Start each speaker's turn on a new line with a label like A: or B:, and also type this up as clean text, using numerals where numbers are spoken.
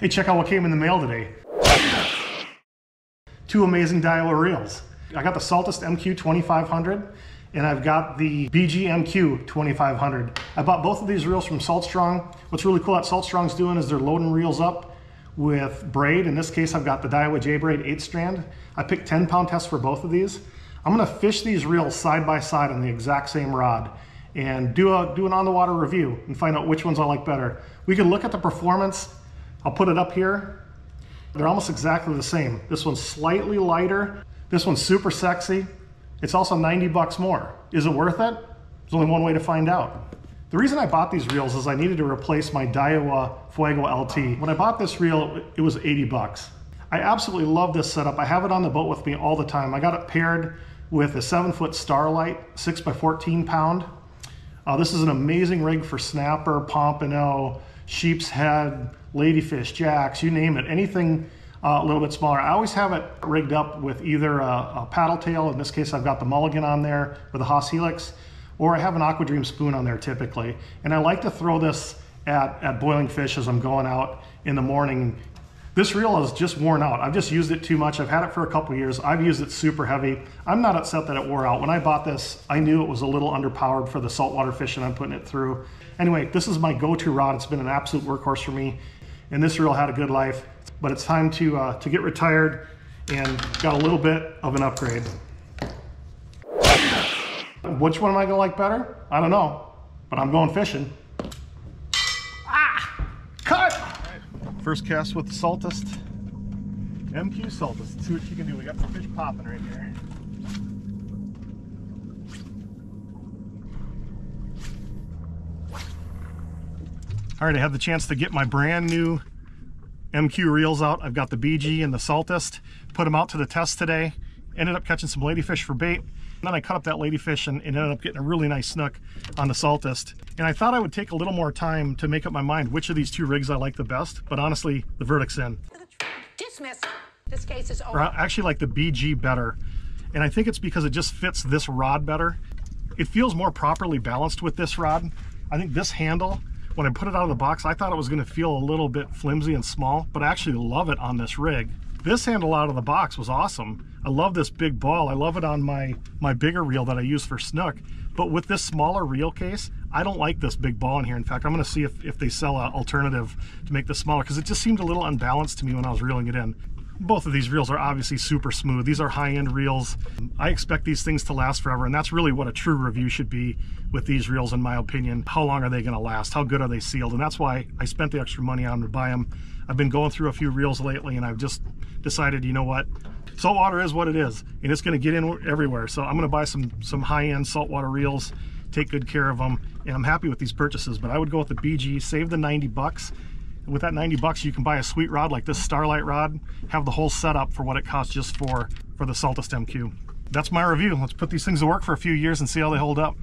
A: Hey, check out what came in the mail today. Two amazing Daiwa reels. I got the Saltist MQ 2500 and I've got the BG MQ 2500. I bought both of these reels from Saltstrong. What's really cool that Saltstrong's doing is they're loading reels up with braid. In this case, I've got the Daiwa J braid 8 strand. I picked 10-pound tests for both of these. I'm gonna fish these reels side by side on the exact same rod and do an on-the-water review and find out which ones I like better. We can look at the performance. I'll put it up here. They're almost exactly the same. This one's slightly lighter. This one's super sexy. It's also 90 bucks more. Is it worth it? There's only one way to find out. The reason I bought these reels is I needed to replace my Daiwa Fuego LT. When I bought this reel, it was 80 bucks. I absolutely love this setup. I have it on the boat with me all the time. I got it paired with a 7-foot Starlight, 6x14 pound. This is an amazing rig for snapper, pompano, sheep's head, ladyfish, jacks, you name it, anything a little bit smaller. I always have it rigged up with either a paddle tail, in this case I've got the Mulligan on there with a Haas Helix, or I have an Aqua Dream spoon on there typically. And I like to throw this at boiling fish as I'm going out in the morning. This reel is just worn out. I've just used it too much. I've had it for a couple years. I've used it super heavy. I'm not upset that it wore out. When I bought this, I knew it was a little underpowered for the saltwater fishing I'm putting it through. Anyway, this is my go-to rod. It's been an absolute workhorse for me. And this reel had a good life, but it's time to get retired and got a little bit of an upgrade. Which one am I gonna like better? I don't know, but I'm going fishing. Ah, cut! First cast with the Saltist MQ Saltist. Let's see what you can do. We got the fish popping right here. All right, I had the chance to get my brand new MQ reels out. I've got the BG and the Saltist. Put them out to the test today. Ended up catching some ladyfish for bait. And then I cut up that ladyfish and ended up getting a really nice snook on the Saltist. And I thought I would take a little more time to make up my mind which of these two rigs I like the best. But honestly, the verdict's in.
B: Dismiss. This case is over.
A: I actually like the BG better. And I think it's because it just fits this rod better. It feels more properly balanced with this rod. I think this handle, when I put it out of the box, I thought it was going to feel a little bit flimsy and small, but I actually love it on this rig. This handle out of the box was awesome. I love this big ball. I love it on my bigger reel that I use for snook. But with this smaller reel case, I don't like this big ball in here. In fact, I'm going to see if they sell an alternative to make this smaller, because it just seemed a little unbalanced to me when I was reeling it in. Both of these reels are obviously super smooth. These are high-end reels. I expect these things to last forever, and that's really what a true review should be with these reels, in my opinion. How long are they going to last? How good are they sealed? And that's why I spent the extra money on to buy them. I've been going through a few reels lately, and I've just decided, you know what? Saltwater is what it is, and it's going to get in everywhere. So I'm going to buy some high-end saltwater reels, take good care of them, and I'm happy with these purchases. But I would go with the BG, save the 90 bucks. With that 90 bucks, you can buy a sweet rod like this Starlight rod, have the whole setup for what it costs just for the Saltist MQ. That's my review. Let's put these things to work for a few years and see how they hold up.